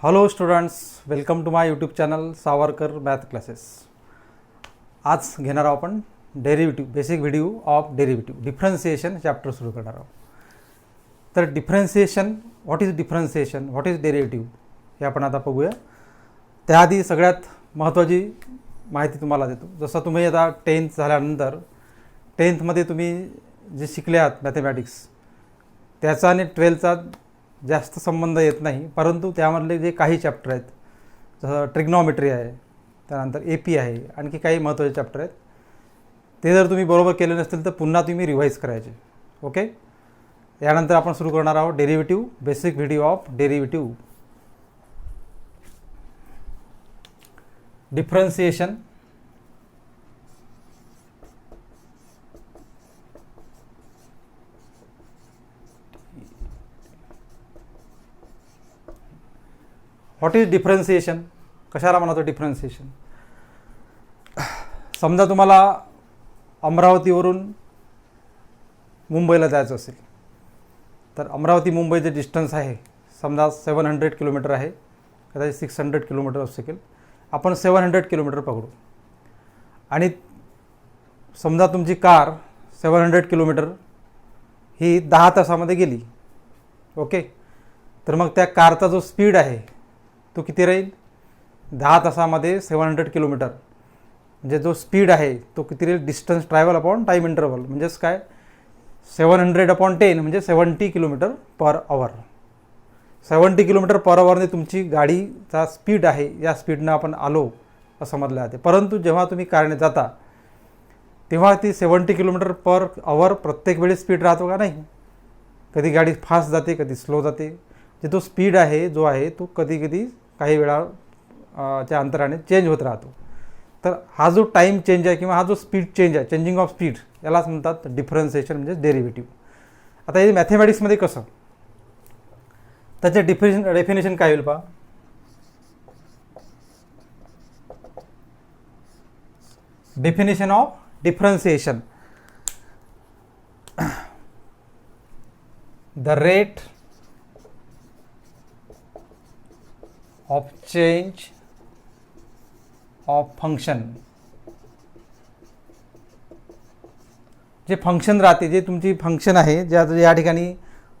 Hello students, welcome to my YouTube channel Savarkar math classes. आज घेणार आहोत आपण derivative, basic video of derivative, differentiation chapter सुरू करणार आहोत. तर differentiation, what is differentiation, what is derivative हे आपण आता बघूया. त्याआधी सगळ्यात महत्त्वाची माहिती तुम्हाला देतो. जसं तुम्ही आता 10th झाल्यानंतर 10thमध्ये तुम्ही जे शिकले आहात मॅथमॅटिक्स, त्याचा आणि 12thचा जास्त संबंध येत नाही, परंतु त्यामधले जे काही चॅप्टर आहेत, जसं ट्रिग्नॉमेट्री आहे, त्यानंतर AP आहे, आणखी काही महत्त्वाचे चॅप्टर आहेत, ते जर तुम्ही बरोबर केले नसतील तर पुन्हा तुम्ही रिवाईज करायचे. ओके. यानंतर आपण सुरू करणार आहोत derivative, basic video of derivative. Differentiation, what is differentiation, कशाला म्हणतो डिफरन्सिएशन. समजा तुम्हाला अमरावतीवरून मुंबईला जायचं असेल, तर अमरावती मुंबई जे डिस्टन्स आहे समजा 700 किलोमीटर आहे, कदाचित 600 किलोमीटर असू शकेल. आपण 700 किलोमीटर पकडू. आणि समजा तुमची कार 700 किलोमीटर ही 10 तासामध्ये गेली. ओके. तर मग त्या कारचा जो स्पीड आहे तो किती राहील? 10 तासामध्ये 700 किलोमीटर म्हणजे जो स्पीड आहे तो किती राहील? Distance travel upon time interval, म्हणजेच काय, 700/10 म्हणजे 70 किलोमीटर पर आवर. 70 किलोमीटर पर आवरने तुमची गाडीचा स्पीड आहे, या स्पीडनं आपण आलो असं म्हटलं जाते. परंतु जेव्हा तुम्ही कारने जाता तेव्हा ती 70 किलोमीटर पर आवर प्रत्येक वेळी स्पीड राहतो का? नाही. कधी गाडी फास्ट जाते, कधी स्लो जाते. जे तो स्पीड आहे जो आहे तो कधी कधी काही वेळा च्या अंतराने चेंज होत राहतो. तर हा जो टाईम चेंज आहे किंवा हा जो स्पीड चेंज आहे, चेंजिंग ऑफ स्पीड, यालाच म्हणतात डिफरन्सिएशन म्हणजे डेरिव्हेटिव्ह. आता हे मॅथमॅटिक्समध्ये कसं, त्याचे डेफिनेशन काय होईल पहा. Definition of differentiation, the rate of change of function. जे फंक्शन राहते, जे तुमची फंक्शन आहे, ज्या या ठिकाणी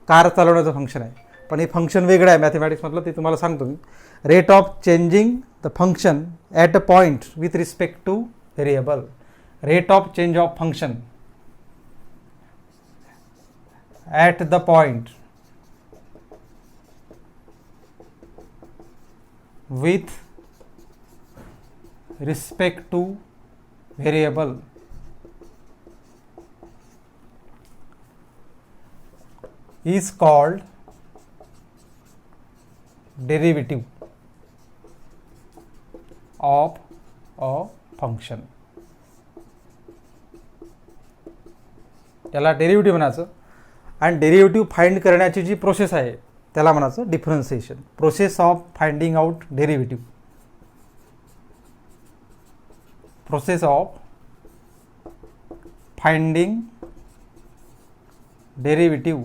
कार चालवण्याचं फंक्शन आहे, पण हे फंक्शन वेगळं आहे मॅथमॅटिक्समधलं, ते तुम्हाला सांगतो मी. Rate of changing the function at a point with respect to variable. Rate of change of function at the point with respect to variable is called derivative of a function. याला derivative म्हणायचं. आणि derivative find करण्याची जी process आहे त्याला म्हणायचं differentiation. Process of finding out derivative. Process of finding derivative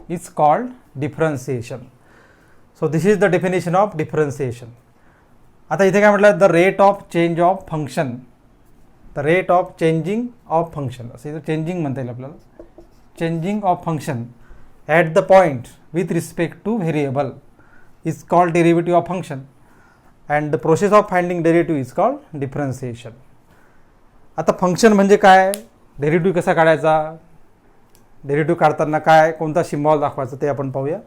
is called differentiation. So this is the definition of differentiation. आता इथे काय म्हटलं, the rate of change of function, the rate of changing of function, असं इथं changing म्हणता येईल आपल्याला. Changing of function at the point with respect to variable is called derivative of function, and the process of finding derivative is called differentiation. आता function म्हणजे काय, derivative कसा काढायचा, डेरिव्हेटिव्ह काढताना काय कोणता सिम्बॉल दाखवायचा ते आपण पाहूया.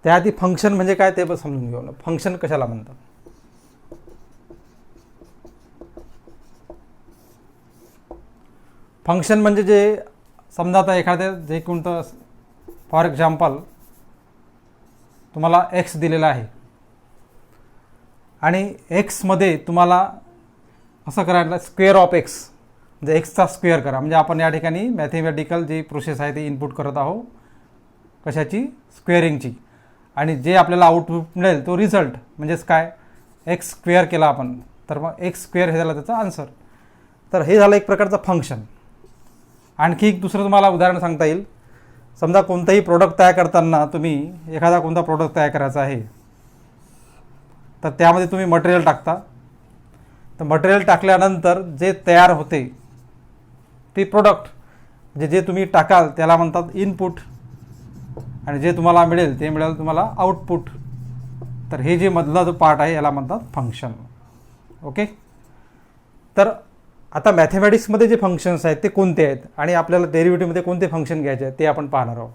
त्याआधी फंक्शन म्हणजे काय ते पण समजून घेऊ. फंक्शन कशाला म्हणतात. फंक्शन म्हणजे जे समजा आता एखाद्या जे कोणतं, फॉर एक्झाम्पल तुम्हाला एक्स दिलेला आहे आणि एक्समध्ये तुम्हाला असं करायला स्क्वेअर ऑफ एक्स म्हणजे एक्सचा स्क्वेअर करा. म्हणजे आपण या ठिकाणी मॅथमॅटिकल जी प्रोसेस आहे ती इनपुट करत आहोत, कशाची, स्क्वेअरिंगची. आणि जे आपल्याला आउटपुट मिळेल तो रिझल्ट, म्हणजेच काय, एक्स स्क्वेअर केला आपण, तर मग एक्स स्क्वेअर हे झालं त्याचं आन्सर. तर हे झालं एक प्रकारचं फंक्शन. आणखी एक दुसरं तुम्हाला उदाहरण सांगता येईल. समजा कोणताही प्रोडक्ट तयार करताना तुम्ही एखादा कोणता प्रोडक्ट तयार करायचा आहे, तर त्यामध्ये तुम्ही मटेरियल टाकता. तर मटेरियल टाकल्यानंतर जे तयार होते ते प्रोडक्ट, म्हणजे जे तुम्ही टाकाल त्याला म्हणतात इनपुट, आणि जे तुम्हाला मिळेल ते मिळेल तुम्हाला आउटपुट. तर हे जे मधला जो पार्ट आहे याला म्हणतात फंक्शन. ओके. तर आता मॅथमॅटिक्समध्ये जे फंक्शन्स आहेत ते कोणते आहेत आणि आपल्याला डेरिव्हेटिव्हमध्ये कोणते फंक्शन घ्यायचे आहेत ते आपण पाहणार आहोत.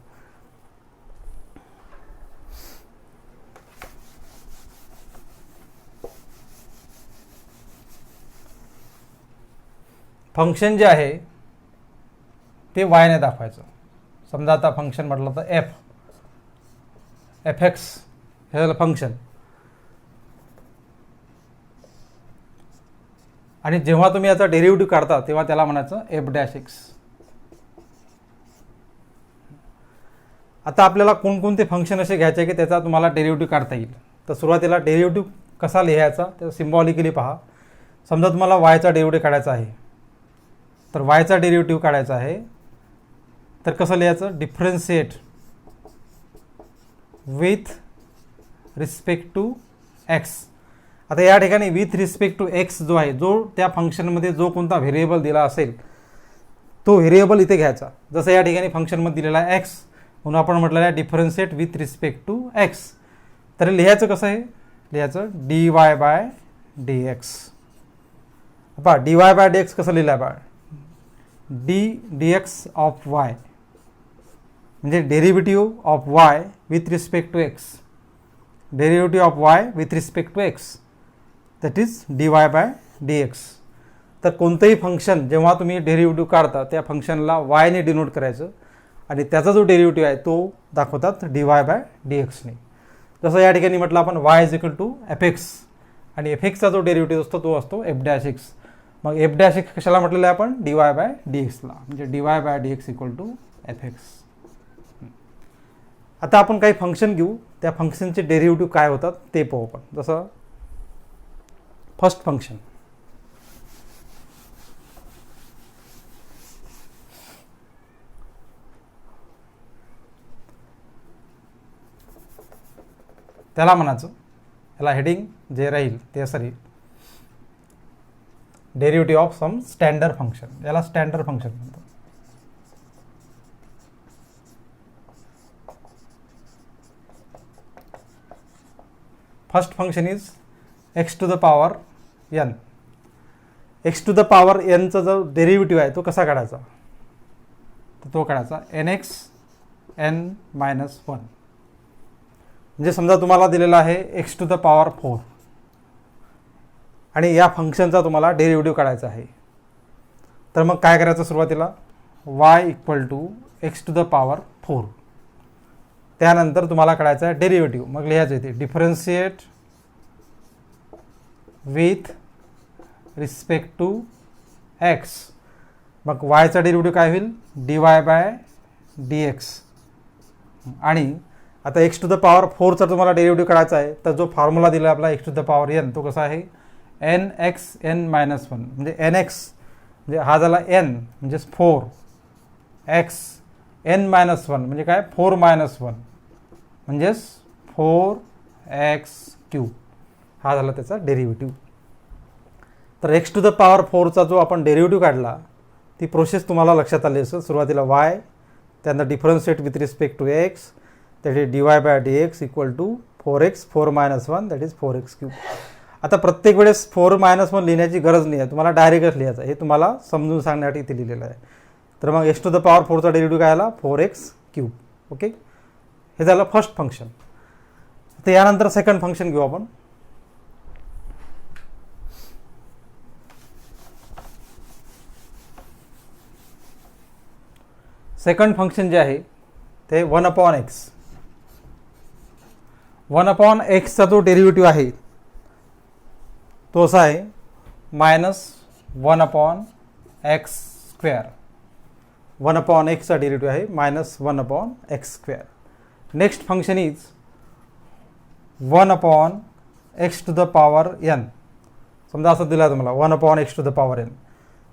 फंक्शन जे आहे ते वायने दाखवायचं. समजा आता फंक्शन म्हटलं तर एफ एक्स हे झालं फंक्शन. आणि जेव्हा तुम्ही याचा डेरिव्हेटिव्ह काढता तेव्हा त्याला म्हणायचं एफ डॅश एक्स. आता आपल्याला कोणकोणते फंक्शन असे घ्यायचे की त्याचा तुम्हाला डेरिव्हेटिव्ह काढता येईल. तर सुरुवातीला डेरिव्हेटिव्ह कसा लिहायचा ते सिम्बॉलिकली पहा. समजा तुम्हाला वायचा डेरिव्हेटिव्ह काढायचा आहे, तर वायचा डेरिव्हेटिव्ह काढायचा आहे तर कसं लिहायचं, differentiate with respect to x. आता या ठिकाणी विथ रिस्पेक्ट टू एक्स जो आहे, जो त्या फंक्शनमध्ये जो कोणता व्हेरिएबल दिला असेल तो व्हेरिएबल इथे घ्यायचा. जसं या ठिकाणी फंक्शनमध्ये दिलेला आहे एक्स, म्हणून आपण म्हटलेलं आहे differentiate with respect to x. तर लिहायचं कसं आहे, लिहायचं d y by d x. पहा d y by d x कसं लिहिलं आहे बा, डी एक्स ऑफ वाय म्हणजे derivative of y with respect to x, derivative of y with respect to x, that is d y by d x. तर कोणतंही function जेव्हा तुम्ही derivative काढता त्या फंक्शनला वायने डिनोट करायचं आणि त्याचा जो डेरिव्हेटिव्ह आहे तो दाखवतात डी वाय बाय डी एक्सने. जसं या ठिकाणी म्हटलं आपण y is equal to f x आणि एफ एक्सचा जो डेरिव्हेटिव्ह असतो तो असतो एफ डॅश एक्स. मग एफ डॅश एक्स कशाला म्हटलेलं आहे आपण, डी वाय बाय डी एक्सला, म्हणजे d y by d x equal to f x. आता आपण काही फंक्शन घेऊ, त्या फंक्शनचे डेरिव्हेटिव्ह काय होतात ते पाहू आपण. जसं फर्स्ट फंक्शन, त्याला म्हणायचं, याला हेडिंग जे राहील ते असं राहील derivative of some standard function. याला स्टँडर्ड फंक्शन म्हणतात. First function is x to the power n. X to the power एनचा जो डेरिव्हेटिव्ह आहे तो कसा काढायचा, तर तो काढायचा n x n minus one. म्हणजे समजा तुम्हाला दिलेला आहे एक्स टू द पॉवर 4 आणि या फंक्शनचा तुम्हाला डेरिव्हेटिव्ह काढायचा आहे. तर मग काय करायचं, सुरुवातीला y equal to x to the power 4, त्यानंतर तुम्हाला काढायचं आहे डेरिव्हेटिव्ह. मग लिहायचं इथे differentiate with respect to x. मग वायचा डेरिव्हेटिव्ह काय होईल, d y by d x. आणि आता एक्स टू द पॉवर 4चा तुम्हाला डेरिव्हेटिव्ह काढायचा आहे, तर जो फॉर्म्युला दिला आपला x to the power n तो कसा आहे, n x n minus one. म्हणजे एन एक्स म्हणजे हा झाला एन म्हणजेच 4 एक्स एन मायनस वन म्हणजे काय 4 मायनस वन म्हणजेच 4 एक्स क्यूब. हा झाला त्याचा डेरिव्हेटिव्ह. तर एक्स टू द पॉवर 4चा जो आपण डेरिव्हेटिव्ह काढला ती प्रोसेस तुम्हाला लक्षात आली असेल. सुरुवातीला वाय, त्यानंतर differentiate with respect to x, that is d y by d x equal to 4x 4 minus one that is 4x cube. आता प्रत्येक वेळेस 4 मायनस वन लिहिण्याची गरज नाही आहे, तुम्हाला डायरेक्टच लिहायचं. हे तुम्हाला समजून सांगण्यासाठी इथे लिहिलेलं आहे. तर मग एक्स टू द पॉवर 4चा डेरिव्हेटिव्ह काय आला, 4x क्यूब. ओके, हे झालं फर्स्ट फंक्शन. तर यानंतर सेकंड फंक्शन घेऊ आपण. सेकंड फंक्शन जे आहे ते 1/x. 1/xचा जो डेरिव्हेटिव्ह आहे तो असा आहे -1/x स्क्वेअर. 1/xचा डेरिव्हेटिव्ह आहे -1/x square. Next function is 1/x⁴n. समजा असं दिलं आहे तुम्हाला 1/x⁴n.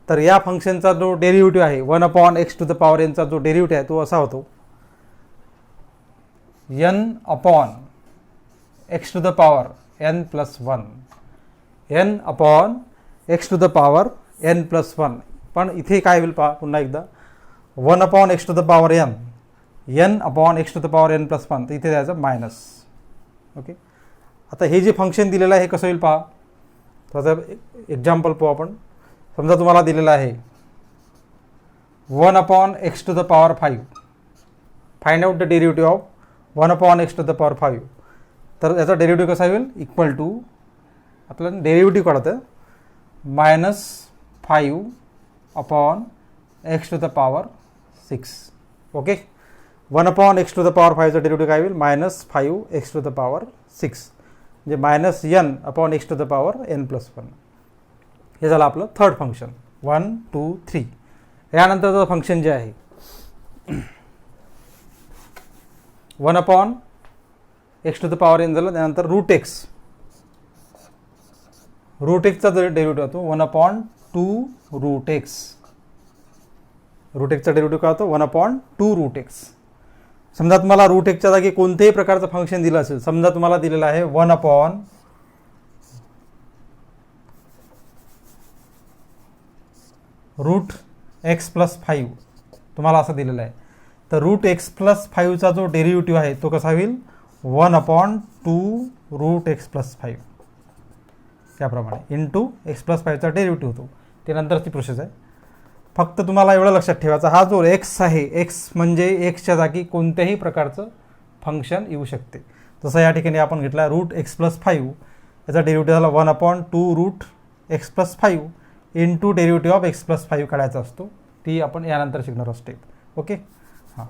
तर या फंक्शनचा जो डेरिव्हेटिव्ह आहे 1/x⁴n चा जो डेरिव्हेटिव्ह आहे तो असा होतो n/x⁴n+1 n/x⁴n+1. पण इथे काय होईल पहा पुन्हा एकदा 1/x⁴n n/x⁴n+1 तर इथे द्यायचं मायनस. ओके, आता हे जे फंक्शन दिलेलं आहे हे कसं होईल पहा. त्याचं एक्झाम्पल पाहू आपण. समजा तुम्हाला दिलेलं आहे 1/x⁵. Find out the derivative of 1/x⁵. तर याचा डेरिव्हेटिव्ह कसा होईल इक्वल टू आपल्याला डेरिव्हेटिव्ह काढतं -5/x⁶. ओके, 1/x⁵ चा डेरिव्हेटिव्ह काय होईल -5x⁶, म्हणजे -n/x⁴n+1. हे झालं आपलं थर्ड फंक्शन 1, 2, 3. यानंतरचं फंक्शन जे आहे 1/x⁴n झालं. त्यानंतर √x चा जर डेरिव्हेटिव्ह होतो 1/2√x. √x चा डेरिव्हेटिव्ह काय होतो 1/2√x. समजा तुम्हाला √x च्या जागी कोणत्याही प्रकारचं फंक्शन दिलं असेल. समजा तुम्हाला दिलेलं आहे 1/√x+5 तुम्हाला असं दिलेलं आहे. तर √x+5 चा जो डेरिव्हेटिव्ह आहे तो कसा होईल 1/2√x+5 त्याप्रमाणे इंटू x+5 चा डेरिव्हेटिव्ह होतो. ते नंतरची प्रोसेस आहे. फक्त तुम्हाला एवढं लक्षात ठेवायचं हा जो x आहे x म्हणजे एक्सच्या जागी कोणत्याही प्रकारचं फंक्शन येऊ शकते. जसं या ठिकाणी आपण घेतला √x+5 याचा डेरिव्हेटिव्ह झाला 1/2√x+5 into derivative of x+5 काढायचा असतो. ती आपण यानंतर शिकणार आहोत स्टेप. ओके, हां.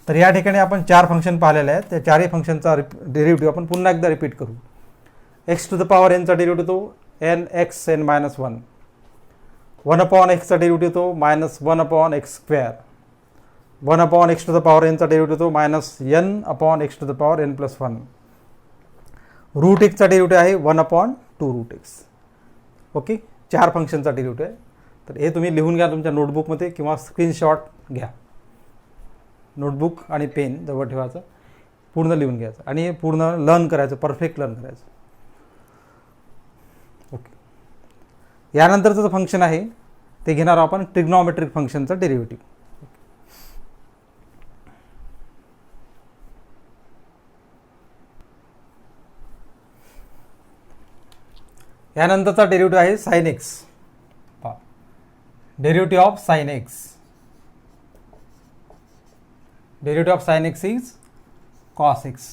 तर या ठिकाणी आपण 4 फंक्शन पाहिलेले आहेत. त्या 4ही फंक्शनचा डेरिव्हेटिव्ह आपण पुन्हा एकदा रिपीट करू. x⁴n चा डेरिव्हेटिव्ह तो nxn-1. 1/x चा डेरिव्हेटिव्ह तो -1/x². 1/x⁴n चा डेरिव्हेटिव्ह तो -n/x⁴n+1. √x चा डेरिव्हेटिव्ह आहे 1/2√x. ओके, 4 फंक्शनचा डेरिव्हेटिव्ह आहे. तर हे तुम्ही लिहून घ्या तुमच्या नोटबुकमध्ये किंवा स्क्रीनशॉट घ्या. नोटबुक आणि पेन जवळ ठेवायचं, पूर्ण लिहून घ्यायचं आणि पूर्ण लर्न करायचं, परफेक्ट लर्न करायचं. ओके, यानंतरचं जे फंक्शन आहे ते घेणार आपण ट्रिग्नॉमेट्रिक फंक्शनचं डेरिव्हेटिव्ह. यानंतरचा डेरिव्हेटिव्ह आहे sine x. Derivative of sine x. Derivative of sine x is cos x.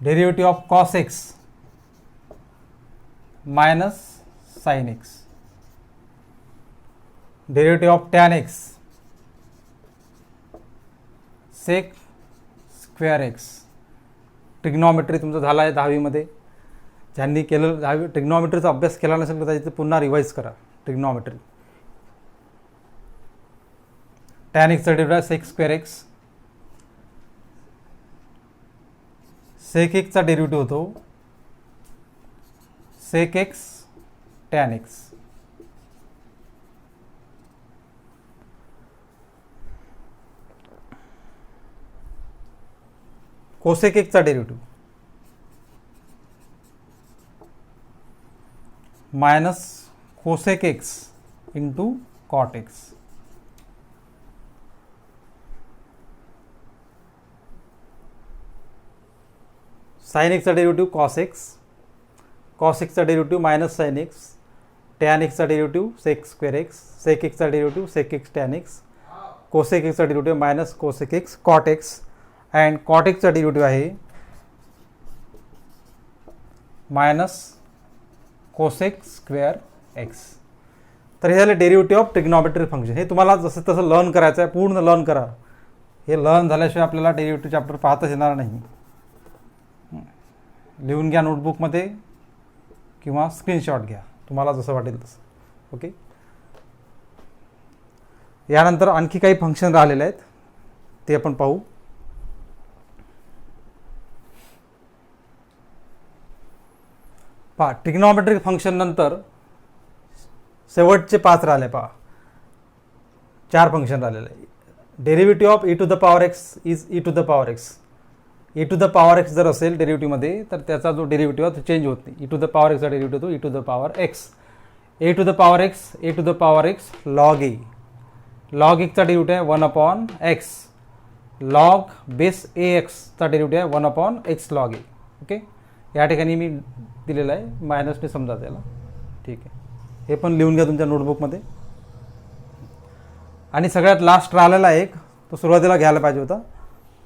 Derivative of cos x minus sine x. Derivative of tan x sec square x. Trigonometry तुमचं झालं आहे 10वीमध्ये. ज्यांनी केलं 10वी ट्रिग्नॉमेट्रीचा अभ्यास केला नसेल तर त्याची पुन्हा रिवाईज करा. ट्रिग्नॉमेट्री टॅन एक्सचा derivative sec square x. Sec एक्सचा डेरिव्हेटिव्ह होतो sec x tan x. Cosec एक्सचा derivative minus cosec x into cot x. Sine एक्सचा डेरिव्हेटिव्ह कॉस एक्स. कॉस एक्सचा derivative minus sine x. Tan एक्सचा derivative sec square x. Sec एक्सचा derivative sec x tan x. Cosec एक्सचा derivative minus cosec x cot x. And cot एक्सचा derivative आहे minus cosec square x. तर हे झालं derivative of trigonometric function. हे तुम्हाला जसं तसं लर्न करायचं आहे, पूर्ण लर्न करा. हे लर्न झाल्याशिवाय आपल्याला डेरिव्हेटिव्ह चॅप्टर पाहताच येणार नाही. लिहून घ्या नोटबुकमध्ये किंवा स्क्रीनशॉट घ्या, तुम्हाला जसं वाटेल तसं. ओके, यानंतर आणखी काही फंक्शन राहिलेले आहेत ते आपण पाहू. पहा ट्रिग्नॉमेट्रिक फंक्शन नंतर शेवटचे 5 राहिले, पहा 4 फंक्शन राहिलेले आहे. Derivative of e to the power x is e to the power x. e to the power x जर असेल डेरिव्हेटिव्हमध्ये तर त्याचा जो डेरिव्हेटिव्ह आहे तो चेंज होत नाही. e टू द पॉवर एक्सचा डेरिव्हेटिव्ह तो e to the power x. A to the power x log a. Log एक्सचा डेरिव्हेटिव्ह आहे 1/x. लॉग बेस ए एक्सचा डेरिव्हेटिव्ह आहे 1/x लॉग ए. ओके, या ठिकाणी मी दिलेलं आहे, मायनसने समजा त्याला. ठीक आहे, हे पण लिहून घ्या तुमच्या नोटबुकमध्ये. आणि सगळ्यात लास्ट राहिलेला एक तो सुरुवातीला घ्यायला पाहिजे होता,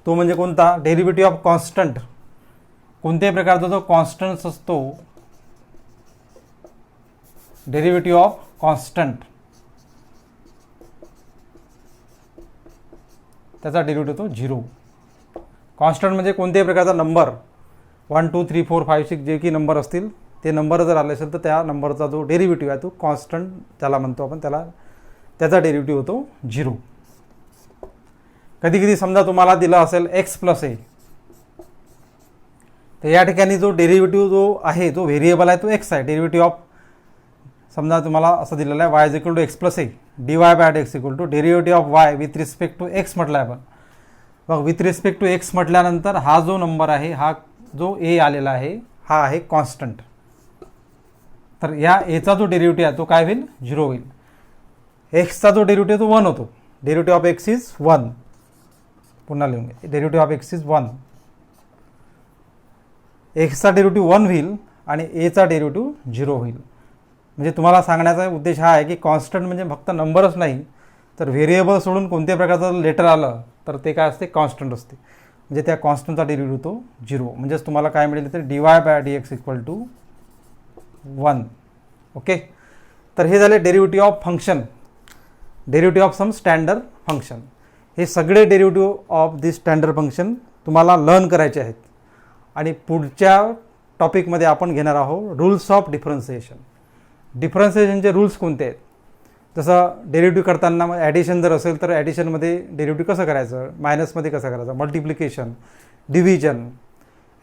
तो म्हणजे कोणता? Derivative of constant. कोणत्याही प्रकारचा जो कॉन्स्टंट असतो, डेरिव्हेटिव्ह ऑफ कॉन्स्टंट, त्याचा डेरिव्हेटिव्ह तो 0. कॉन्स्टंट म्हणजे कोणत्याही प्रकारचा नंबर 1 2 3 4 5 6 जे की नंबर असतील ते नंबर जर आले असेल तर त्या नंबरचा जो डेरिव्हेटिव्ह आहे तो कॉन्स्टंट त्याला म्हणतो आपण, त्याचा डेरिव्हेटिव्ह होतो 0. कधी कधी समजा तुम्हाला दिला असेल x प्लस ए, तर या ठिकाणी जो डेरिव्हेटिव्ह जो आहे जो व्हेरिएबल आहे तो x आहे. डेरिव्हेटिव्ह ऑफ समजा तुम्हाला असं दिलेलं आहे y is equal to x plus a dy by x equal to derivative of y with respect to x म्हटलं आहे आपण. मग विथ रिस्पेक्ट टू x म्हटल्यानंतर हा जो नंबर आहे, हा जो ए आलेला आहे, हा आहे कॉन्स्टंट. तर या एचा जो डेरिव्हेटिव्ह आहे तो काय होईल? 0 होईल. एक्सचा जो डेरिव्हेटिव्ह तो 1 होतो. Derivative of x is 1. पुन्हा लिहून घ्या, डेरिव्हेटिव्ह ऑफ एक्स इज 1. एक्सचा डेरिव्हेटिव्ह 1 होईल आणि एचा डेरिव्हेटिव्ह 0 होईल. म्हणजे तुम्हाला सांगण्याचा उद्देश हा आहे की कॉन्स्टंट म्हणजे फक्त नंबरच नाही, तर व्हेरिएबल सोडून कोणत्या प्रकारचं लेटर आलं तर ते काय असते? कॉन्स्टंट असते. म्हणजे त्या कॉन्स्टंटचा डेरिव्हेटिव्ह तो 0. म्हणजेच तुम्हाला काय मिळेल तर dy by dx equal to 1. Okay, तर हे झाले derivative of function, derivative of some standard function. हे सगळे derivative of this standard function तुम्हाला लर्न करायचे आहेत. आणि पुढच्या टॉपिकमध्ये आपण घेणार आहोत रूल्स ऑफ डिफरन्सिएशन. डिफरन्सिएशनचे रूल्स कोणते आहेत? जसं डेरिव्हेटिव्ह करताना मग ॲडिशन जर असेल तर ॲडिशनमध्ये डेरिव्हेटिव्ह कसं करायचं, मायनसमध्ये कसं करायचं, multiplication, division,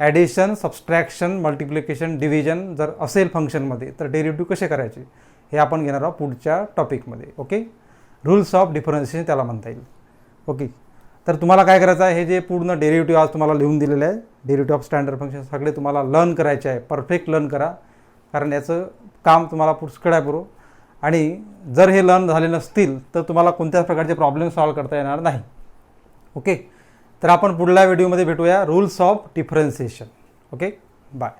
addition, subtraction, multiplication, division जर असेल फंक्शनमध्ये तर डेरिव्हेटिव्ह कसे करायचे हे आपण घेणार आहोत पुढच्या टॉपिकमध्ये. ओके, रूल्स ऑफ डिफरन्सिएशन त्याला म्हणता येईल. ओके, तर तुम्हाला काय करायचं आहे, हे जे पूर्ण डेरिव्हेटिव्ह आज तुम्हाला लिहून दिलेले आहे, डेरिव्हेटिव्ह ऑफ स्टँडर्ड फंक्शन सगळे तुम्हाला लर्न करायचे आहे. परफेक्ट लर्न करा, कारण याचं काम तुम्हाला पुष्कळ आहे बरोबर. आणि जर हे लर्न झाले नसतील तर तुम्हाला कोणत्याच प्रकारचे प्रॉब्लेम सॉल्व्ह करता येणार नाही. ओके, तर आपण पुढल्या व्हिडिओमध्ये भेटूया rules of differentiation. Okay, bye.